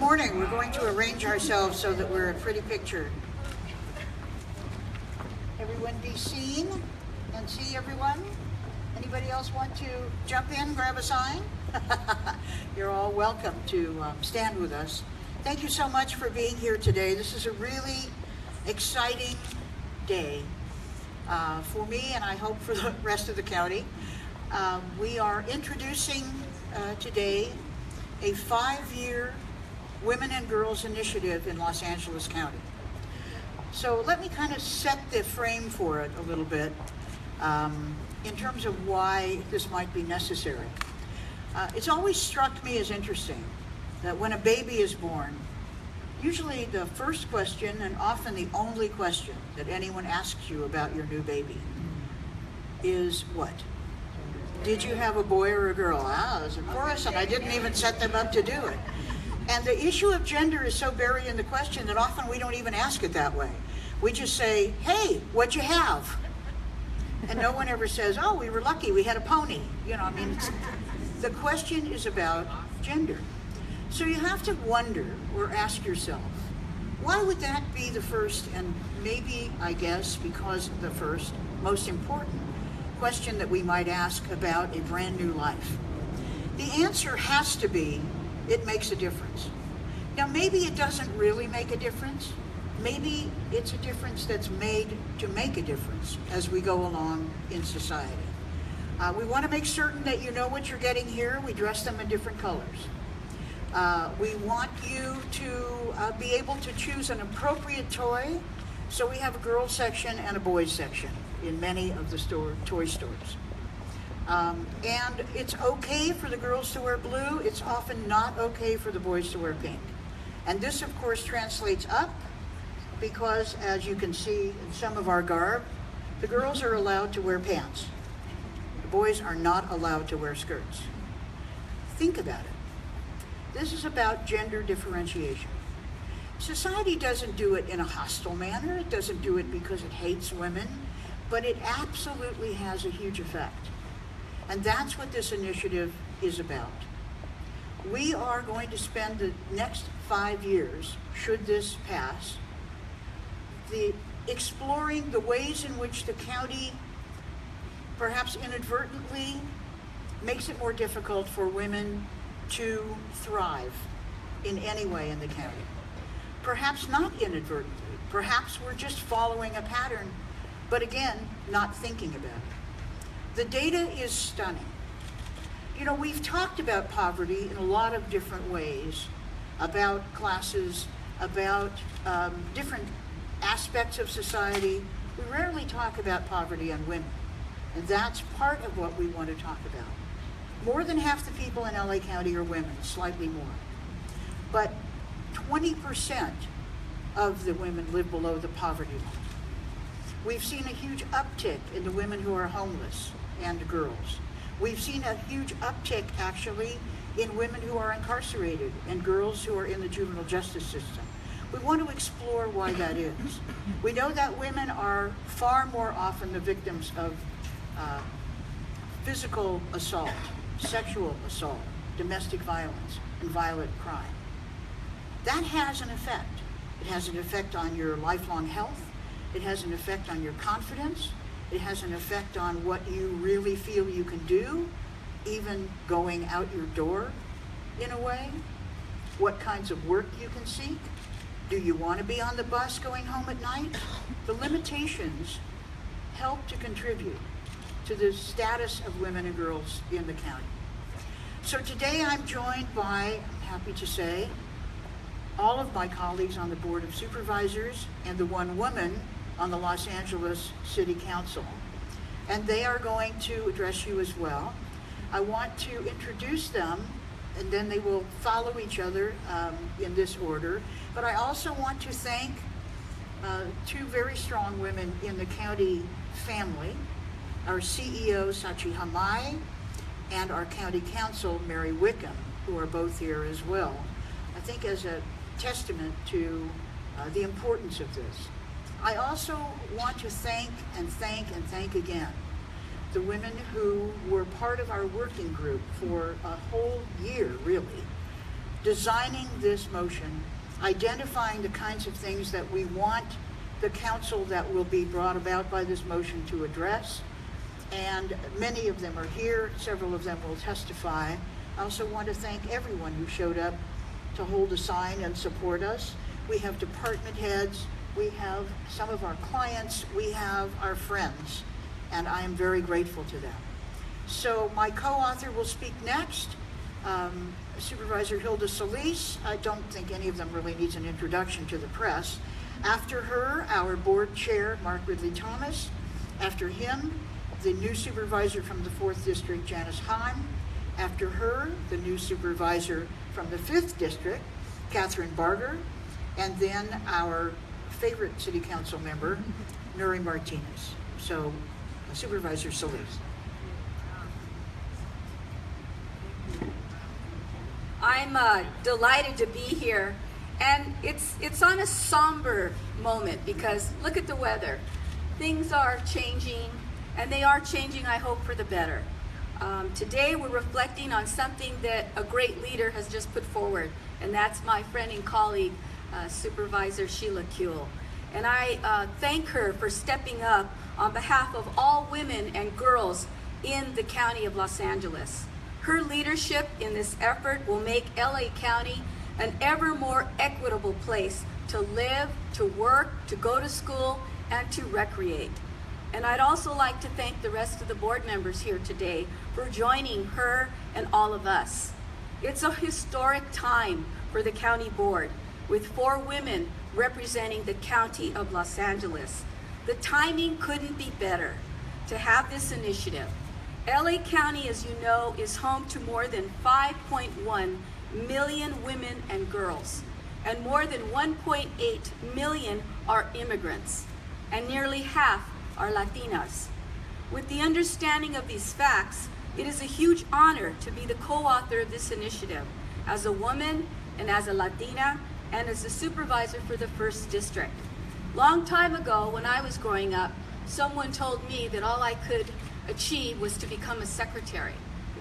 morning. We're going to arrange ourselves so that we're a pretty picture. Everyone be seen and see everyone. Anybody else want to jump in, grab a sign? You're all welcome to stand with us. Thank you so much for being here today. This is a really exciting day for me, and I hope for the rest of the county. We are introducing today a 5-year Women and Girls Initiative in Los Angeles County. So let me kind of set the frame for it a little bit in terms of why this might be necessary. It's always struck me as interesting that when a baby is born, usually the first question, and often the only question that anyone asks you about your new baby is what? Did you have a boy or a girl? Of course, and I didn't even set them up to do it. And the issue of gender is so buried in the question that often we don't even ask it that way. We just say, hey, what'd you have? And no one ever says, oh, we were lucky, we had a pony. The question is about gender. So you have to wonder or ask yourself, why would that be the first, and maybe, I guess, because the first, most important question that we might ask about a brand new life? The answer has to be, it makes a difference. Now, maybe it doesn't really make a difference. Maybe it's a difference that's made to make a difference as we go along in society. We want to make certain that you know what you're getting here. We dress them in different colors. We want you to be able to choose an appropriate toy. So we have a girls section and a boys section in many of the toy stores. And it's okay for the girls to wear blue. It's often not okay for the boys to wear pink. And this, of course, translates up because, as you can see in some of our garb, the girls are allowed to wear pants. The boys are not allowed to wear skirts. Think about it. This is about gender differentiation. Society doesn't do it in a hostile manner. It doesn't do it because it hates women, but it absolutely has a huge effect. And that's what this initiative is about. We are going to spend the next 5 years, should this pass, exploring the ways in which the county, perhaps inadvertently, makes it more difficult for women to thrive in any way in the county. Perhaps not inadvertently. Perhaps we're just following a pattern, but again, not thinking about it. The data is stunning. We've talked about poverty in a lot of different ways, about classes, about different aspects of society. We rarely talk about poverty on women, and that's part of what we want to talk about. More than half the people in LA County are women, slightly more. But 20% of the women live below the poverty line. We've seen a huge uptick in the women who are homeless and girls. We've seen a huge uptick, actually, in women who are incarcerated and girls who are in the juvenile justice system. We want to explore why that is. We know that women are far more often the victims of physical assault, sexual assault, domestic violence, and violent crime. That has an effect. It has an effect on your lifelong health. It has an effect on your confidence. It has an effect on what you really feel you can do, even going out your door in a way. What kinds of work you can seek. Do you want to be on the bus going home at night? The limitations help to contribute to the status of women and girls in the county. So today I'm joined by, I'm happy to say, all of my colleagues on the Board of Supervisors and the one woman on the Los Angeles City Council. And they are going to address you as well. I want to introduce them, and then they will follow each other in this order. But I also want to thank two very strong women in the county family, our CEO, Sachi Hamai, and our county council, Mary Wickham, who are both here as well. I think as a testament to the importance of this. I also want to thank again the women who were part of our working group for a whole year, really, designing this motion, identifying the kinds of things that we want the council that will be brought about by this motion to address. And many of them are here, several of them will testify. I also want to thank everyone who showed up to hold a sign and support us. We have department heads, we have some of our clients, we have our friends, and I am very grateful to them. So my co-author will speak next. Supervisor Hilda Solis. I don't think any of them really needs an introduction to the press. After her, our board chair, Mark Ridley Thomas. After him, the new supervisor from the 4th District, Janice Heim. After her, the new supervisor from the 5th District, Catherine Barger. And then our favorite city council member, Nury Martinez. So, Supervisor Solis. I'm delighted to be here, and it's on a somber moment because look at the weather. Things are changing, and they are changing, I hope, for the better. Today we're reflecting on something that a great leader has just put forward, and that's my friend and colleague, Supervisor Sheila Kuehl. And I thank her for stepping up on behalf of all women and girls in the County of Los Angeles. Her leadership in this effort will make LA County an ever more equitable place to live, to work, to go to school, and to recreate. And I'd also like to thank the rest of the board members here today for joining her and all of us. It's a historic time for the county board, with 4 women representing the County of Los Angeles. The timing couldn't be better to have this initiative. LA County, as you know, is home to more than 5.1 million women and girls, and more than 1.8 million are immigrants, and nearly half are Latinas. With the understanding of these facts, it is a huge honor to be the co-author of this initiative as a woman and as a Latina and as the supervisor for the 1st District. Long time ago, when I was growing up, someone told me that all I could achieve was to become a secretary.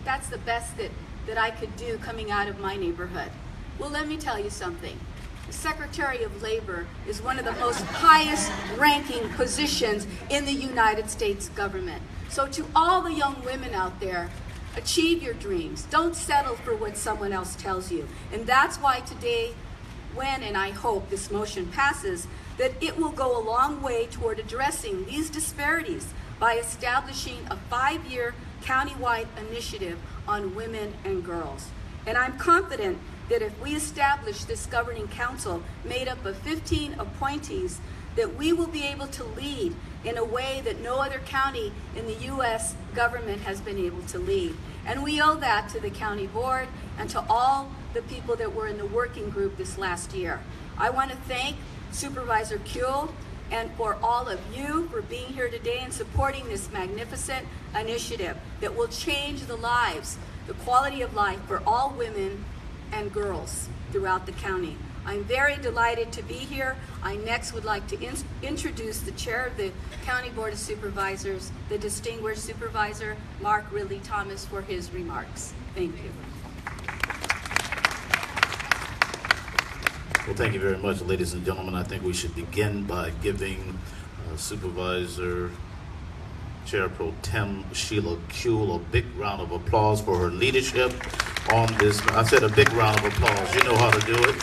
That's the best that I could do coming out of my neighborhood. Well, let me tell you something. The Secretary of Labor is one of the most highest ranking positions in the United States government. So to all the young women out there, achieve your dreams. Don't settle for what someone else tells you. And that's why today, when and I hope this motion passes, that it will go a long way toward addressing these disparities by establishing a 5-year countywide initiative on women and girls. And I'm confident that if we establish this governing council made up of 15 appointees, that we will be able to lead in a way that no other county in the U.S. government has been able to lead. And we owe that to the county board and to all the people that were in the working group this last year. I want to thank Supervisor Kuehl and for all of you for being here today and supporting this magnificent initiative that will change the lives, the quality of life for all women and girls throughout the county. I'm very delighted to be here. I next would like to introduce the chair of the County Board of Supervisors, the distinguished Supervisor Mark Ridley Thomas, for his remarks. Thank you. Well, thank you very much, ladies and gentlemen. I think we should begin by giving Supervisor Chair Pro Tem Sheila Kuehl a big round of applause for her leadership on this. I said a big round of applause. You know how to do it.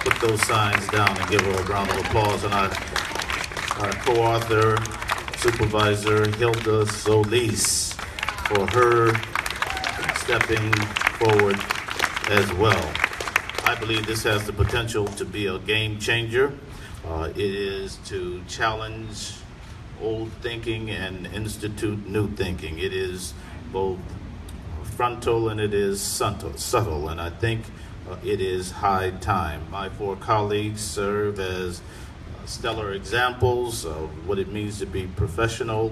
Put those signs down and give her a round of applause. And our co-author, Supervisor Hilda Solis, for her stepping forward as well. I believe this has the potential to be a game changer. It is to challenge old thinking and institute new thinking. It is both frontal and it is subtle, and I think it is high time. My 4 colleagues serve as stellar examples of what it means to be professional,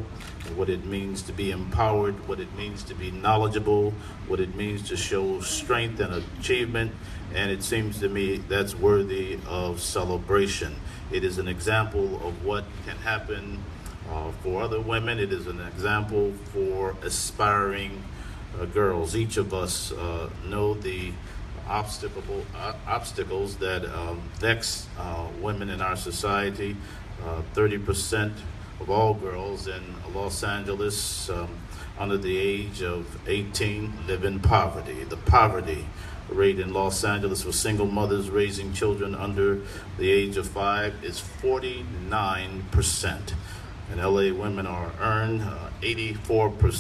what it means to be empowered, what it means to be knowledgeable, what it means to show strength and achievement, and it seems to me that's worthy of celebration. It is an example of what can happen for other women. It is an example for aspiring girls. Each of us know the obstacles that vex women in our society. 30% of all girls in Los Angeles under the age of 18 live in poverty. The poverty rate in Los Angeles for single mothers raising children under the age of 5 is 49%. And LA women are earned 84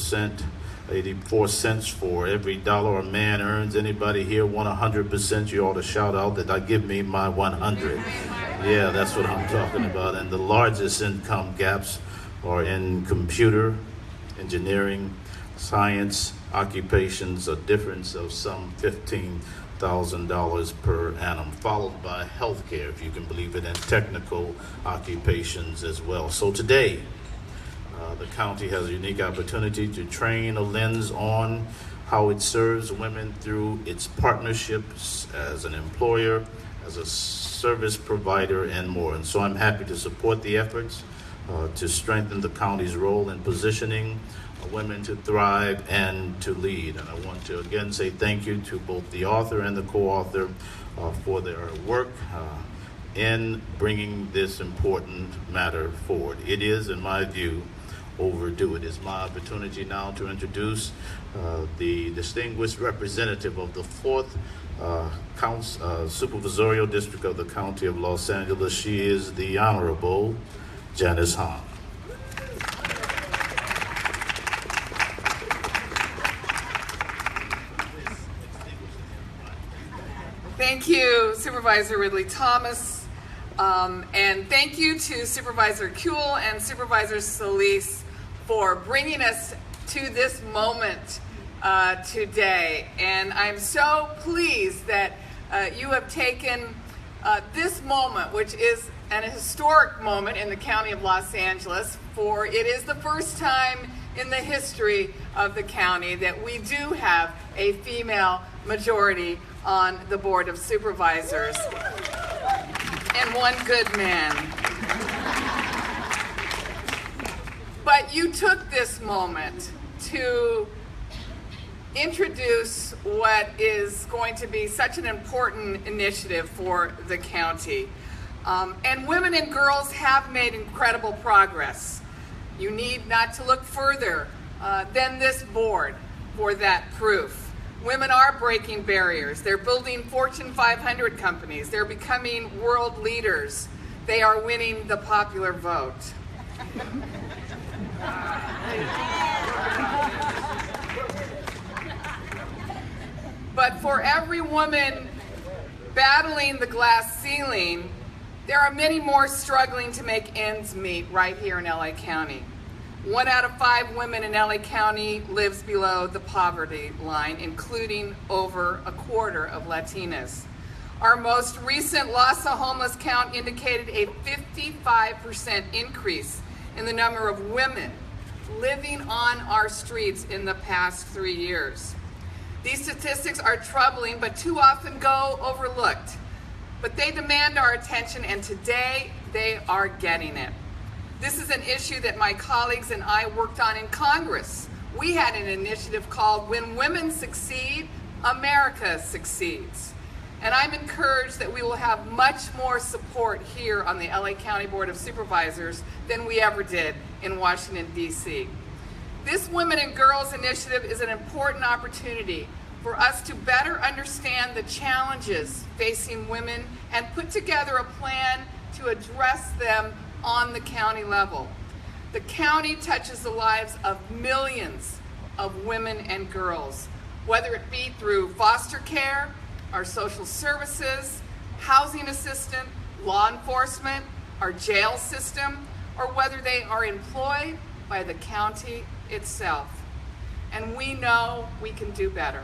cents for every dollar a man earns. Anybody here want 100%? You ought to shout out that I give me my 100. Yeah, that's what I'm talking about. And the largest income gaps are in computer, engineering, science, occupations, a difference of some $15,000 per annum, followed by healthcare, if you can believe it, and technical occupations as well. So today, the county has a unique opportunity to train a lens on how it serves women through its partnerships as an employer, as a service provider, and more. And so I'm happy to support the efforts to strengthen the county's role in positioning women to thrive and to lead. And I want to again say thank you to both the author and the co-author for their work in bringing this important matter forward. It is, in my view, overdue. It is my opportunity now to introduce the distinguished representative of the 4th Supervisorial District of the County of Los Angeles. She is the Honorable Janice Hahn. Thank you, Supervisor Ridley Thomas, and thank you to Supervisor Kuehl and Supervisor Solis for bringing us to this moment today. And I'm so pleased that you have taken this moment, which is an historic moment in the County of Los Angeles, for it is the first time in the history of the county that we do have a female majority on the Board of Supervisors, and one good man. But you took this moment to introduce what is going to be such an important initiative for the county. And women and girls have made incredible progress. You need not to look further than this board for that proof. Women are breaking barriers. They're building Fortune 500 companies. They're becoming world leaders. They are winning the popular vote. But for every woman battling the glass ceiling, there are many more struggling to make ends meet right here in LA County. 1 out of 5 women in LA County lives below the poverty line, including over a quarter of Latinas. Our most recent LAHSA homeless count indicated a 55% increase in the number of women living on our streets in the past 3 years. These statistics are troubling, but too often go overlooked. But they demand our attention, and today they are getting it. This is an issue that my colleagues and I worked on in Congress. We had an initiative called When Women Succeed, America Succeeds. And I'm encouraged that we will have much more support here on the LA County Board of Supervisors than we ever did in Washington, D.C. This Women and Girls Initiative is an important opportunity for us to better understand the challenges facing women and put together a plan to address them on the county level. The county touches the lives of millions of women and girls, whether it be through foster care, our social services, housing assistance, law enforcement, our jail system, or whether they are employed by the county itself. And we know we can do better.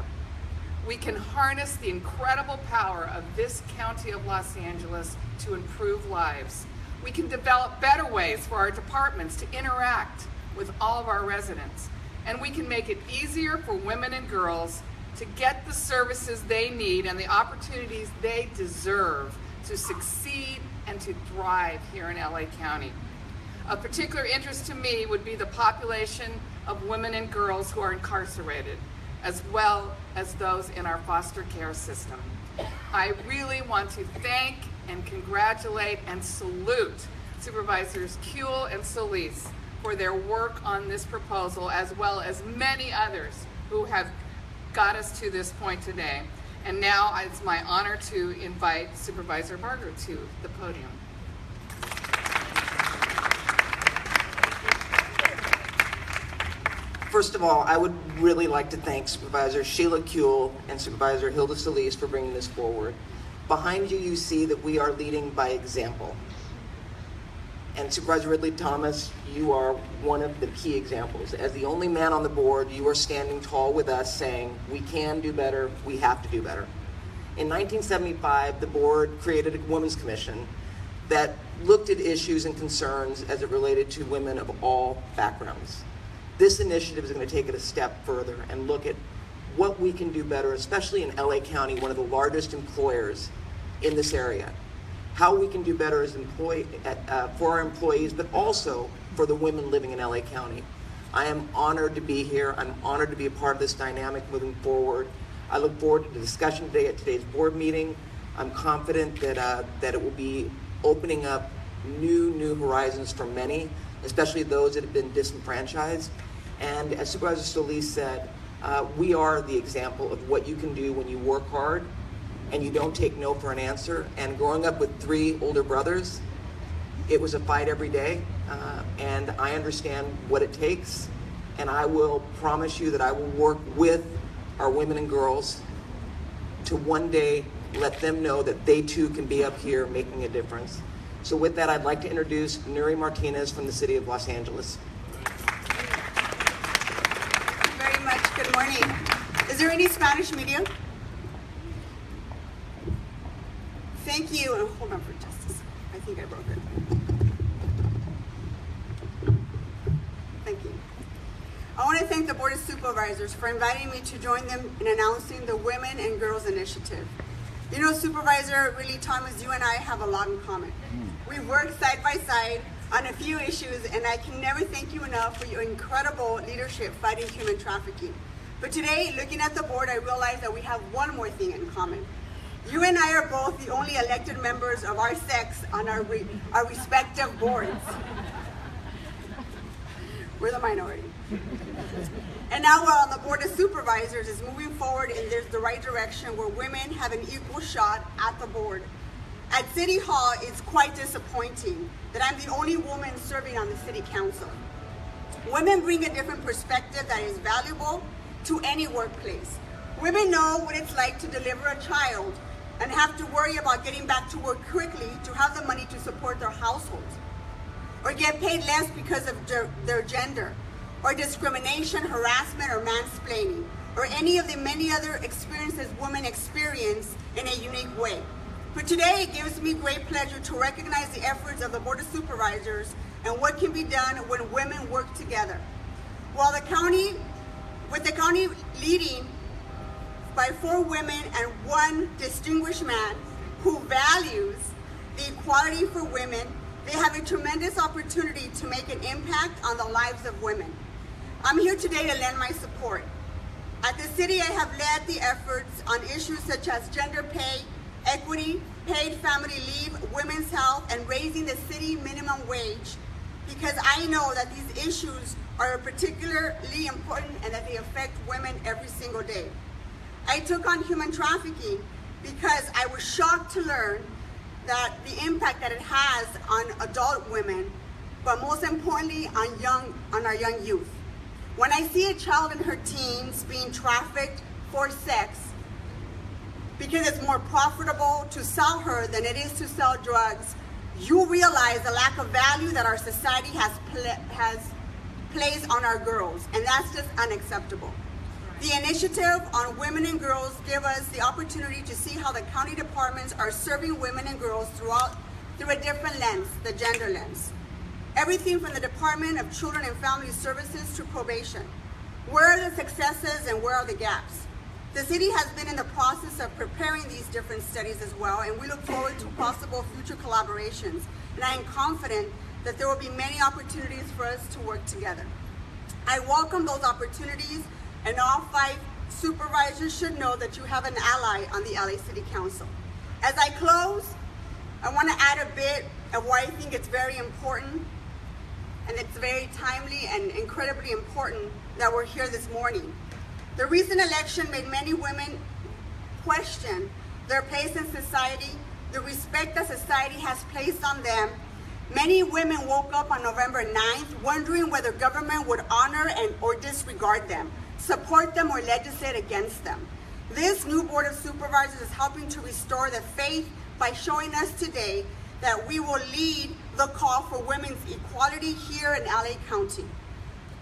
We can harness the incredible power of this County of Los Angeles to improve lives. We can develop better ways for our departments to interact with all of our residents. And we can make it easier for women and girls to get the services they need and the opportunities they deserve to succeed and to thrive here in LA County. Of particular interest to me would be the population of women and girls who are incarcerated. as well as those in our foster care system. I really want to thank and congratulate and salute Supervisors Kuehl and Solis for their work on this proposal, as well as many others who have got us to this point today. And now it's my honor to invite Supervisor Barger to the podium. First of all, I would really like to thank Supervisor Sheila Kuehl and Supervisor Hilda Solis for bringing this forward. Behind you, you see that we are leading by example. And Supervisor Ridley Thomas, you are one of the key examples. As the only man on the board, you are standing tall with us saying, we can do better, we have to do better. In 1975, the board created a women's commission that looked at issues and concerns as it related to women of all backgrounds. This initiative is going to take it a step further and look at what we can do better, especially in LA County, one of the largest employers in this area. How we can do better as for our employees, but also for the women living in LA County. I am honored to be here. I'm honored to be a part of this dynamic moving forward. I look forward to the discussion today at today's board meeting. I'm confident that it will be opening up new horizons for many, especially those that have been disenfranchised. And as Supervisor Solis said, we are the example of what you can do when you work hard and you don't take no for an answer. And growing up with 3 older brothers, it was a fight every day. And I understand what it takes. And I will promise you that I will work with our women and girls to one day let them know that they too can be up here making a difference. So with that, I'd like to introduce Nuri Martinez from the city of Los Angeles. Very much. Good morning. Is there any Spanish media? Thank you. And hold on for just a second. I think I broke it. Thank you. I want to thank the Board of Supervisors for inviting me to join them in announcing the Women and Girls Initiative. You know, Supervisor Ridley Thomas, you and I have a lot in common. We've worked side by side on a few issues, and I can never thank you enough for your incredible leadership fighting human trafficking. But today, looking at the board, I realize that we have one more thing in common. You and I are both the only elected members of our sex on our respective boards. We're the minority. And now we're on the Board of Supervisors is moving forward in the right direction where women have an equal shot at the board. At City Hall, it's quite disappointing that I'm the only woman serving on the City Council. Women bring a different perspective that is valuable to any workplace. Women know what it's like to deliver a child and have to worry about getting back to work quickly to have the money to support their households, or get paid less because of their gender, or discrimination, harassment, or mansplaining, or any of the many other experiences women experience in a unique way. But today, it gives me great pleasure to recognize the efforts of the Board of Supervisors and what can be done when women work together. With the county leading by 4 women and 1 distinguished man who values the equality for women, they have a tremendous opportunity to make an impact on the lives of women. I'm here today to lend my support. At the city, I have led the efforts on issues such as gender pay, equity, paid family leave, women's health, and raising the city minimum wage, because I know that these issues are particularly important and that they affect women every single day. I took on human trafficking because I was shocked to learn that the impact that it has on adult women, but most importantly on our young youth. When I see a child in her teens being trafficked for sex, because it's more profitable to sell her than it is to sell drugs, you realize the lack of value that our society has placed on our girls, and that's just unacceptable. The initiative on women and girls give us the opportunity to see how the county departments are serving women and girls through a different lens, the gender lens. Everything from the Department of Children and Family Services to probation. Where are the successes and where are the gaps? The city has been in the process of preparing these different studies as well, and we look forward to possible future collaborations. And I am confident that there will be many opportunities for us to work together. I welcome those opportunities, and all 5 supervisors should know that you have an ally on the LA City Council. As I close, I want to add a bit of why I think it's very important, and it's very timely and incredibly important that we're here this morning. The recent election made many women question their place in society, the respect that society has placed on them. Many women woke up on November 9th wondering whether government would honor or disregard them, support them, or legislate against them. This new Board of Supervisors is helping to restore the faith by showing us today that we will lead the call for women's equality here in LA County.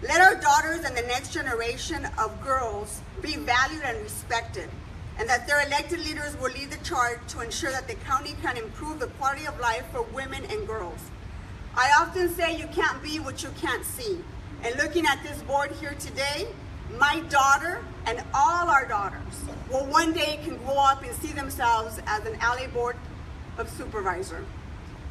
Let our daughters and the next generation of girls be valued and respected, and that their elected leaders will lead the charge to ensure that the county can improve the quality of life for women and girls. I often say you can't be what you can't see. And looking at this board here today, my daughter and all our daughters will one day can grow up and see themselves as an LA Board of Supervisor.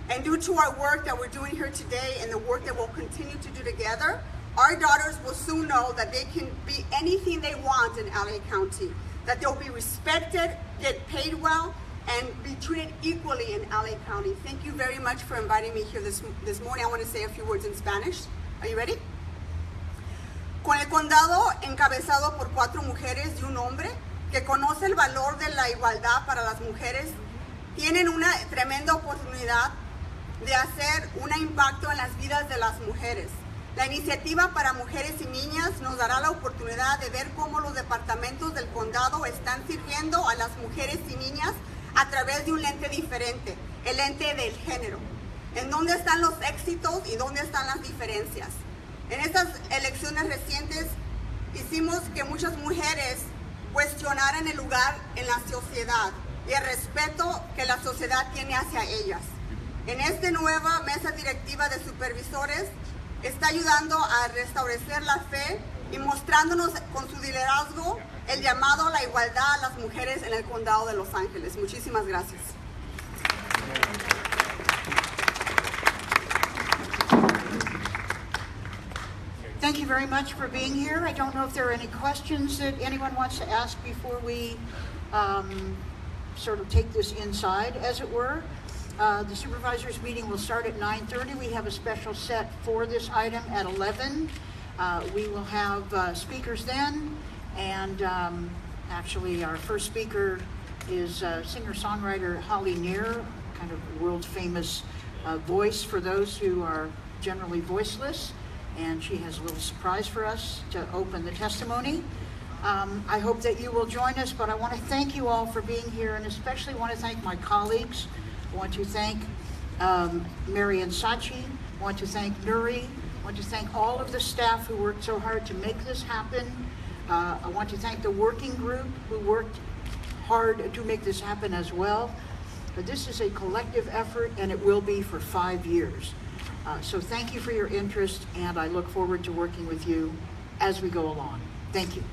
And due to our work that we're doing here today and the work that we'll continue to do together, our daughters will soon know that they can be anything they want in LA County, that they'll be respected, get paid well, and be treated equally in LA County. Thank you very much for inviting me here this morning. I want to say a few words in Spanish. Are you ready? Con el condado encabezado por 4 mujeres y un hombre que conoce el valor de la igualdad para las mujeres, tienen una tremenda oportunidad de hacer un impacto en las vidas de las mujeres. La iniciativa para mujeres y niñas nos dará la oportunidad de ver cómo los departamentos del condado están sirviendo a las mujeres y niñas a través de un lente diferente, el lente del género. En dónde están los éxitos y dónde están las diferencias. En estas elecciones recientes hicimos que muchas mujeres cuestionaran el lugar en la sociedad y el respeto que la sociedad tiene hacia ellas. En esta nueva mesa directiva de supervisores está ayudando a restablecer la fe y mostrándonos con su liderazgo el llamado a la igualdad a las mujeres en el condado de Los Ángeles. Muchísimas gracias. Thank you very much for being here. I don't know if there are any questions that anyone wants to ask before we sort of take this inside, as it were. The supervisors meeting will start at 9:30. We have a special set for this item at 11. We will have speakers then, and actually our first speaker is singer-songwriter Holly Near, kind of world-famous voice for those who are generally voiceless, and she has a little surprise for us to open the testimony. I hope that you will join us, but I want to thank you all for being here, and especially want to thank my colleagues. I want to thank Marian Sachi, I want to thank Nuri, I want to thank all of the staff who worked so hard to make this happen. I want to thank the working group who worked hard to make this happen as well. But this is a collective effort, and it will be for 5 years. So thank you for your interest, and I look forward to working with you as we go along. Thank you.